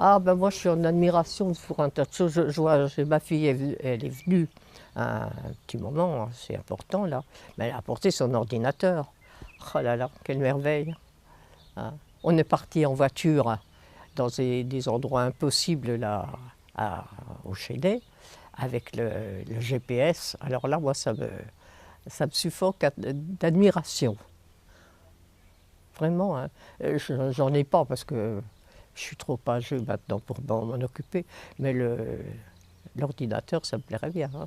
Ah ben moi je suis en admiration pour un tas de choses. Ma fille, elle est venue à un petit moment, c'est important là, mais elle a apporté son ordinateur. Oh là là, quelle merveille, hein. On est parti en voiture dans des endroits impossibles là, au Chénet, avec le GPS. Alors là, moi, ça me suffoque d'admiration. Vraiment, hein. J'en ai pas parce que je suis trop âgé maintenant pour m'en occuper, mais l'ordinateur, ça me plairait bien, hein.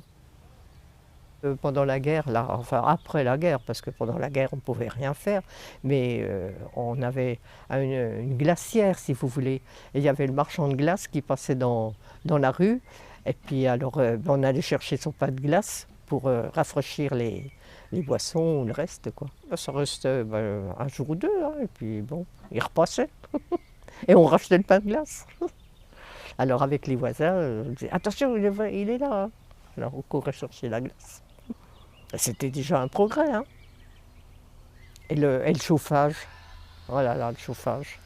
Pendant la guerre, là, enfin après la guerre, parce que pendant la guerre on ne pouvait rien faire, mais on avait une glacière si vous voulez. Et il y avait le marchand de glace qui passait dans la rue, et puis alors on allait chercher son pain de glace pour rafraîchir les boissons ou le reste, quoi. Ça restait un jour ou deux, hein, et puis bon, il repassait. Et on rachetait le pain de glace. Alors avec les voisins, on disait attention, il est là, hein. Alors on courait chercher la glace. C'était déjà un progrès, hein. Et le chauffage, oh là là, le chauffage.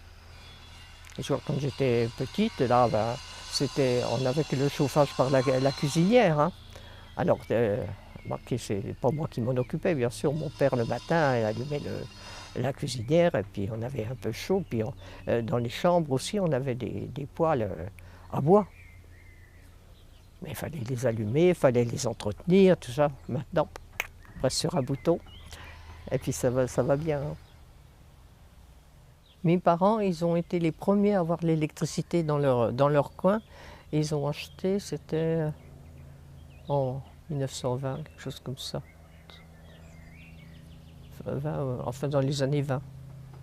Et je vois, quand j'étais petite, là, ben, on avait que le chauffage par la cuisinière, hein. Alors, c'est pas moi qui m'en occupais, bien sûr. Mon père, le matin, il allumait la cuisinière, et puis on avait un peu chaud. Puis dans les chambres aussi, on avait des poêles à bois. Mais il fallait les allumer, il fallait les entretenir, tout ça. Maintenant, on presse sur un bouton. Et puis ça va bien, hein. Mes parents, ils ont été les premiers à avoir l'électricité dans leur coin. Ils ont acheté, c'était en 1920, quelque chose comme ça. 20, enfin dans les années 20.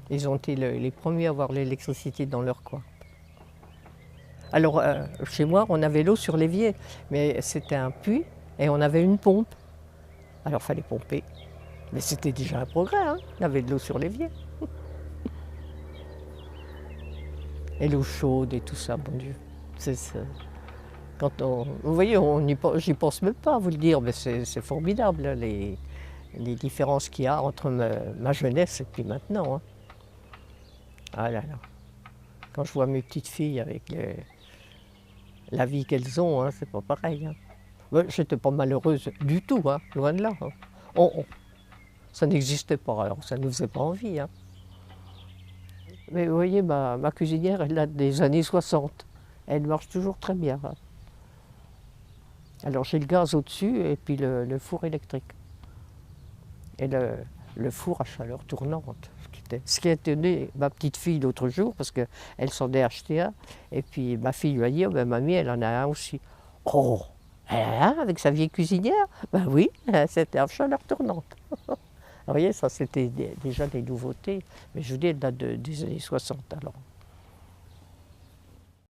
Ils ont été les premiers à avoir l'électricité dans leur coin. Alors chez moi, on avait l'eau sur l'évier, mais c'était un puits et on avait une pompe. Alors il fallait pomper. Mais c'était déjà un progrès, hein. Il y avait de l'eau sur l'évier. Et l'eau chaude et tout ça, bon Dieu. Vous voyez, j'y pense même pas à vous le dire, mais c'est formidable, là, les différences qu'il y a entre ma jeunesse et puis maintenant, hein. Ah là là. Quand je vois mes petites filles avec la vie qu'elles ont, hein, c'est pas pareil, hein. Ouais, j'étais pas malheureuse du tout, hein, loin de là, hein. Ça n'existait pas, alors ça ne nous faisait pas envie, hein. Mais vous voyez, ma cuisinière, elle date des années 60. Elle marche toujours très bien, hein. Alors j'ai le gaz au-dessus et puis le four électrique. Et le four à chaleur tournante. Ce qui a étonné ma petite fille l'autre jour, parce qu'elle s'en est acheté un. Et puis ma fille lui a dit, oh, ben, mamie, elle en a un aussi. Oh, elle en a un avec sa vieille cuisinière? Ben oui, c'était à chaleur tournante. Vous voyez, ça c'était déjà des nouveautés. Mais je vous dis, elle date des années 60 alors.